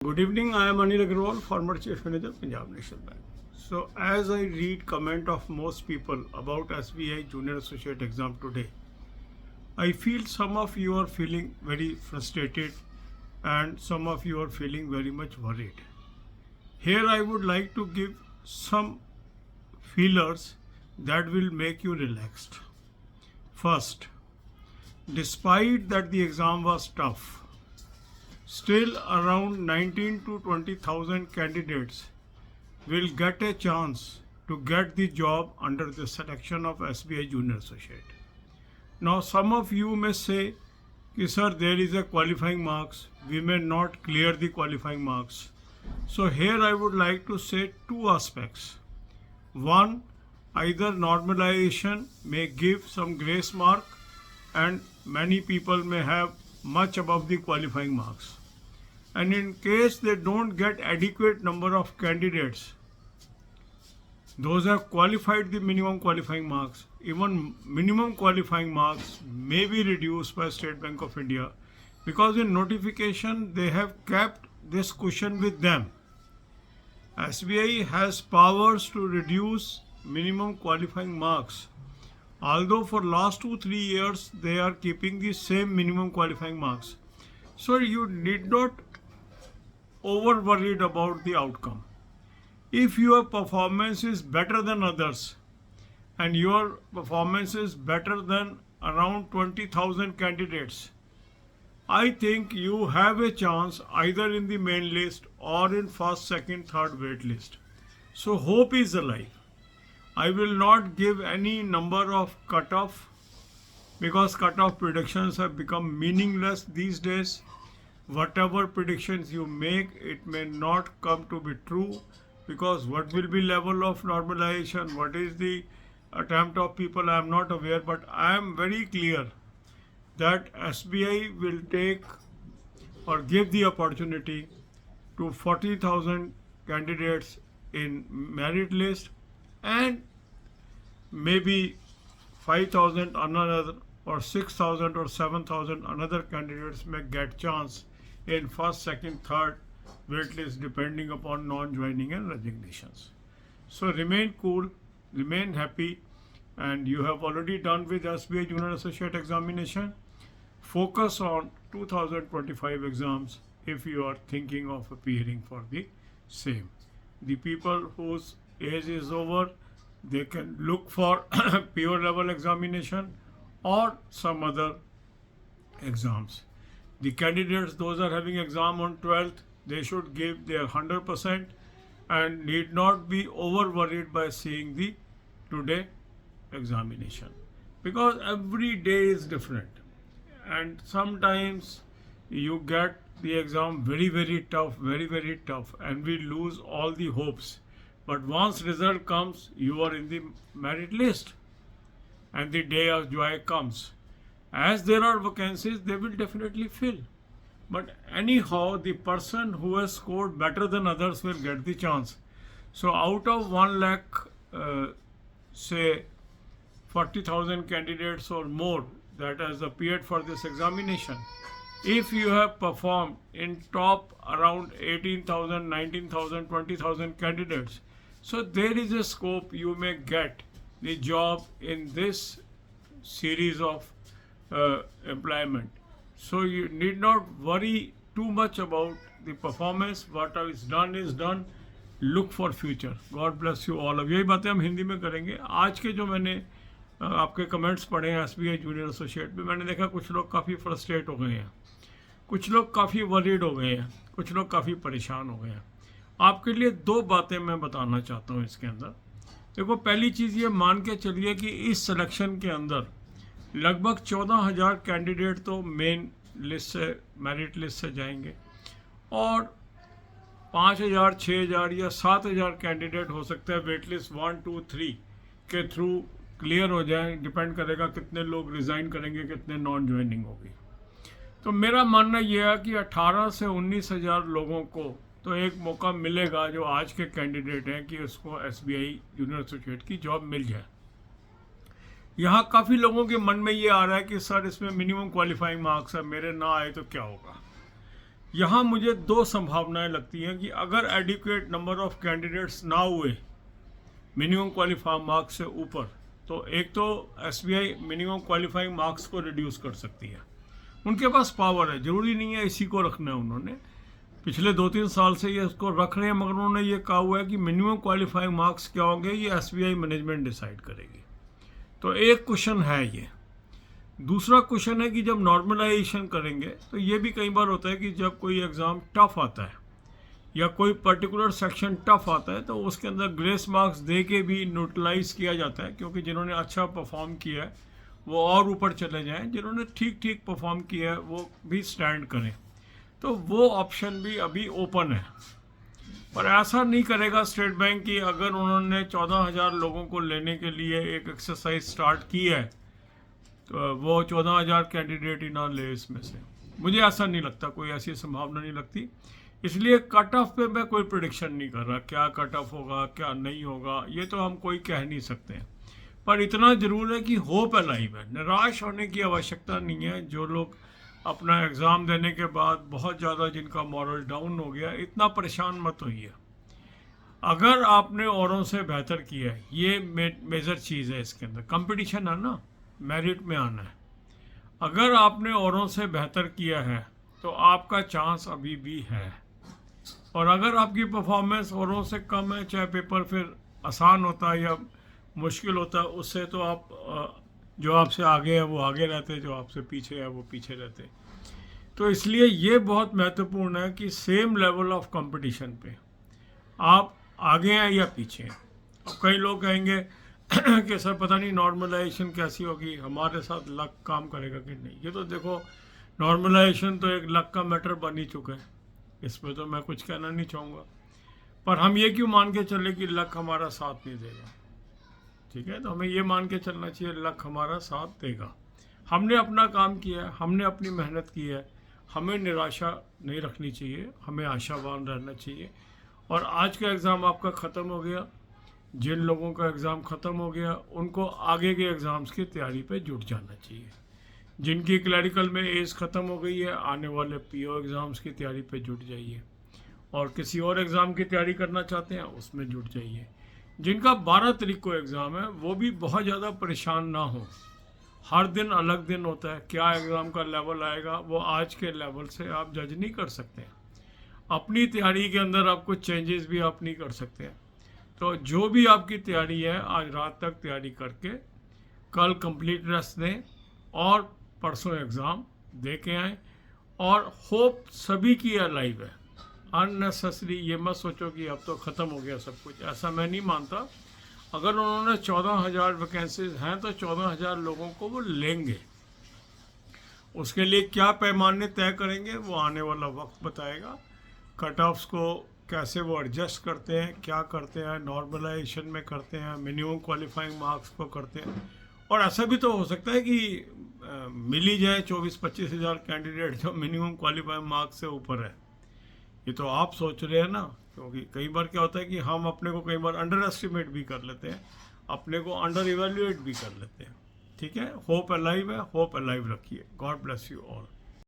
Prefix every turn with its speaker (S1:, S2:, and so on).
S1: Good evening. I am Anil Agarwal, former Chief Manager, Punjab National Bank. So, as I read comment of most people about SBI Junior Associate exam today, I feel some of you are feeling very frustrated and some of you are feeling very much worried. Here, I would like to give some feelers that will make you relaxed. First, despite that the exam was tough, still around 19 to 20,000 candidates will get a chance to get the job under the selection of SBI Junior Associate. Now some of you may say, sir, there is a qualifying marks, we may not clear the qualifying marks. So here I would like to say two aspects. One, either normalization may give some grace mark and many people may have much above the qualifying marks. And in case they don't get adequate number of candidates, those have qualified the minimum qualifying marks, even minimum qualifying marks may be reduced by State Bank of India, because in notification they have kept this cushion with them. SBI has powers to reduce minimum qualifying marks, although for last 2-3 years they are keeping the same minimum qualifying marks. So you need not over worried about the outcome. If your performance is better than others and your performance is better than around 20,000 candidates, I think you have a chance either in the main list or in first, second, third wait list. So hope is alive. I will not give any number of cutoff because cutoff predictions have become meaningless these days. Whatever predictions you make, it may not come to be true, because what will be level of normalization, what is the attempt of people, I am not aware, but I am very clear that SBI will take or give the opportunity to 40,000 candidates in merit list and maybe 5,000 another or 6,000 or 7,000 another candidates may get chance in first, second, third waitlist depending upon non-joining and resignations. So remain cool, remain happy, and you have already done with SBI Junior Associate examination. Focus on 2025 exams if you are thinking of appearing for the same. The people whose age is over, they can look for pure level examination or some other exams. The candidates, those are having exam on 12th, they should give their 100% and need not be over worried by seeing the today examination, because every day is different and sometimes you get the exam very tough and we lose all the hopes. But once result comes, you are in the merit list and the day of joy comes. As there are vacancies, they will definitely fill. But anyhow, the person who has scored better than others will get the chance. So out of 1 lakh, say 40,000 candidates or more that has appeared for this examination, if you have performed in top around 18,000, 19,000, 20,000 candidates, so there is a scope you may get the job in this series of employment. So you need not worry too much about the performance. What is done. Look for future. God bless you all. अब यही बातें हम हिंदी में करेंगे. आज के जो मैंने आपके कमेंट्स पढ़े हैं SBI जूनियर एसोसिएट में, मैंने देखा कुछ लोग काफ़ी फ्रस्ट्रेट हो गए हैं, कुछ लोग काफ़ी वरीड हो गए हैं, कुछ लोग काफ़ी परेशान हो गए हैं. आपके लिए दो बातें मैं बताना चाहता हूँ इसके अंदर. देखो, पहली चीज़ ये मान के चलिए कि इस सिलेक्शन के अंदर लगभग 14,000 कैंडिडेट तो मेन लिस्ट से, मेरिट लिस्ट से जाएंगे और 5,000, 6,000 या 7,000 कैंडिडेट हो सकते हैं वेट लिस्ट 1, 2, 3 के थ्रू क्लियर हो जाए. डिपेंड करेगा कितने लोग रिज़ाइन करेंगे, कितने नॉन ज्वाइनिंग होगी. तो मेरा मानना यह है कि 18 से 19,000 लोगों को तो एक मौका मिलेगा जो आज के कैंडिडेट हैं कि उसको SBI जूनियर एसोसिएट की जॉब मिल जाए. यहाँ काफ़ी लोगों के मन में ये आ रहा है कि सर इसमें मिनिमम क्वालिफाइंग मार्क्स है, मेरे ना आए तो क्या होगा. यहाँ मुझे दो संभावनाएं लगती हैं कि अगर एडिक्वेट नंबर ऑफ कैंडिडेट्स ना हुए मिनिमम क्वालिफाइंग मार्क्स से ऊपर, तो एक तो एसबीआई मिनिमम क्वालिफाइंग मार्क्स को रिड्यूस कर सकती है। उनके पास पावर है, ज़रूरी नहीं है इसी को रखना है। उन्होंने पिछले 2-3 साल से ये इसको रख रहे हैं, मगर उन्होंने ये कहा हुआ है कि मिनिमम क्वालिफाइंग मार्क्स क्या होंगे ये एसबीआई मैनेजमेंट डिसाइड करेगी। तो एक क्वेश्चन है ये। दूसरा क्वेश्चन है कि जब नॉर्मलाइजेशन करेंगे तो ये भी कई बार होता है कि जब कोई एग्ज़ाम टफ आता है या कोई पर्टिकुलर सेक्शन टफ आता है तो उसके अंदर ग्रेस मार्क्स दे के भी न्यूट्रलाइज किया जाता है, क्योंकि जिन्होंने अच्छा परफॉर्म किया है वो और ऊपर चले जाएं, जिन्होंने ठीक ठीक परफॉर्म किया है वो भी स्टैंड करें। तो वो ऑप्शन भी अभी ओपन है। पर ऐसा नहीं करेगा स्टेट बैंक की अगर उन्होंने 14,000 लोगों को लेने के लिए एक एक्सरसाइज स्टार्ट की है तो वो 14,000 कैंडिडेट ही ना ले इसमें से। मुझे ऐसा नहीं लगता, कोई ऐसी संभावना नहीं लगती। इसलिए कट ऑफ पे मैं कोई प्रेडिक्शन नहीं कर रहा, क्या कट ऑफ होगा क्या नहीं होगा ये तो हम कोई कह नहीं सकते हैं। पर इतना ज़रूर है कि होप अलाइव है, निराश होने की आवश्यकता नहीं है। जो लोग अपना एग्ज़ाम देने के बाद बहुत ज़्यादा जिनका मॉरल डाउन हो गया, इतना परेशान मत होइए। अगर आपने औरों से बेहतर किया है, ये मेजर चीज़ है इसके अंदर। कंपटीशन है ना, मेरिट में आना है। अगर आपने औरों से बेहतर किया है तो आपका चांस अभी भी है। और अगर आपकी परफॉर्मेंस औरों से कम है, चाहे पेपर फिर आसान होता है या मुश्किल होता है, उससे तो आप जो आपसे आगे है वो आगे रहते, जो आपसे पीछे है वो पीछे रहते। तो इसलिए ये बहुत महत्वपूर्ण है कि सेम लेवल ऑफ कंपटीशन पे आप आगे हैं या पीछे हैं। अब कई लोग कहेंगे कि सर पता नहीं नॉर्मलाइजेशन कैसी होगी, हमारे साथ लक काम करेगा कि नहीं। ये तो देखो, नॉर्मलाइजेशन तो एक लक का मैटर बन ही चुका है, इसमें तो मैं कुछ कहना नहीं चाहूँगा। पर हम ये क्यों मान के चले कि लक हमारा साथ नहीं देगा? ठीक है, तो हमें ये मान के चलना चाहिए लक हमारा साथ देगा। हमने अपना काम किया है, हमने अपनी मेहनत की है, हमें निराशा नहीं रखनी चाहिए, हमें आशावान रहना चाहिए। और आज का एग्ज़ाम आपका ख़त्म हो गया, जिन लोगों का एग्ज़ाम ख़त्म हो गया उनको आगे के एग्ज़ाम्स की तैयारी पे जुट जाना चाहिए। जिनकी क्लरिकल में एज ख़त्म हो गई है, आने वाले पीओ एग्ज़ाम्स की तैयारी पे जुट जाइए। और किसी और एग्ज़ाम की तैयारी करना चाहते हैं उसमें जुट जाइए। जिनका 12 तारीख को एग्ज़ाम है वो भी बहुत ज़्यादा परेशान ना हो। हर दिन अलग दिन होता है, क्या एग्ज़ाम का लेवल आएगा वो आज के लेवल से आप जज नहीं कर सकते। अपनी तैयारी के अंदर आप कुछ चेंजेस भी आप नहीं कर सकते। तो जो भी आपकी तैयारी है आज रात तक तैयारी करके कल कंप्लीट रेस्ट दें और परसों एग्ज़ाम दे के आएँ। और होप सभी की अलाइव है। अननेसेसरी ये मत सोचो कि अब तो ख़त्म हो गया सब कुछ, ऐसा मैं नहीं मानता। अगर उन्होंने 14,000 वैकेंसीज हैं तो 14,000 लोगों को वो लेंगे। उसके लिए क्या पैमाने तय करेंगे वो आने वाला वक्त बताएगा। कट ऑफ्स को कैसे वो एडजस्ट करते हैं, क्या करते हैं, नॉर्मलाइजेशन में करते हैं, मिनिमम क्वालिफाइंग मार्क्स को करते हैं। और ऐसा भी तो हो सकता है कि मिल ही जाए 24-25 हज़ार कैंडिडेट जो मिनिमम क्वालिफाइंग मार्क्स से ऊपर है। ये तो आप सोच रहे हैं ना, क्योंकि कई बार क्या होता है कि हम अपने को कई बार अंडर एस्टिमेट भी कर लेते हैं, अपने को अंडर इवेल्युएट भी कर लेते हैं। ठीक है, होप अलाइव है, होप अलाइव रखिए। God bless you all.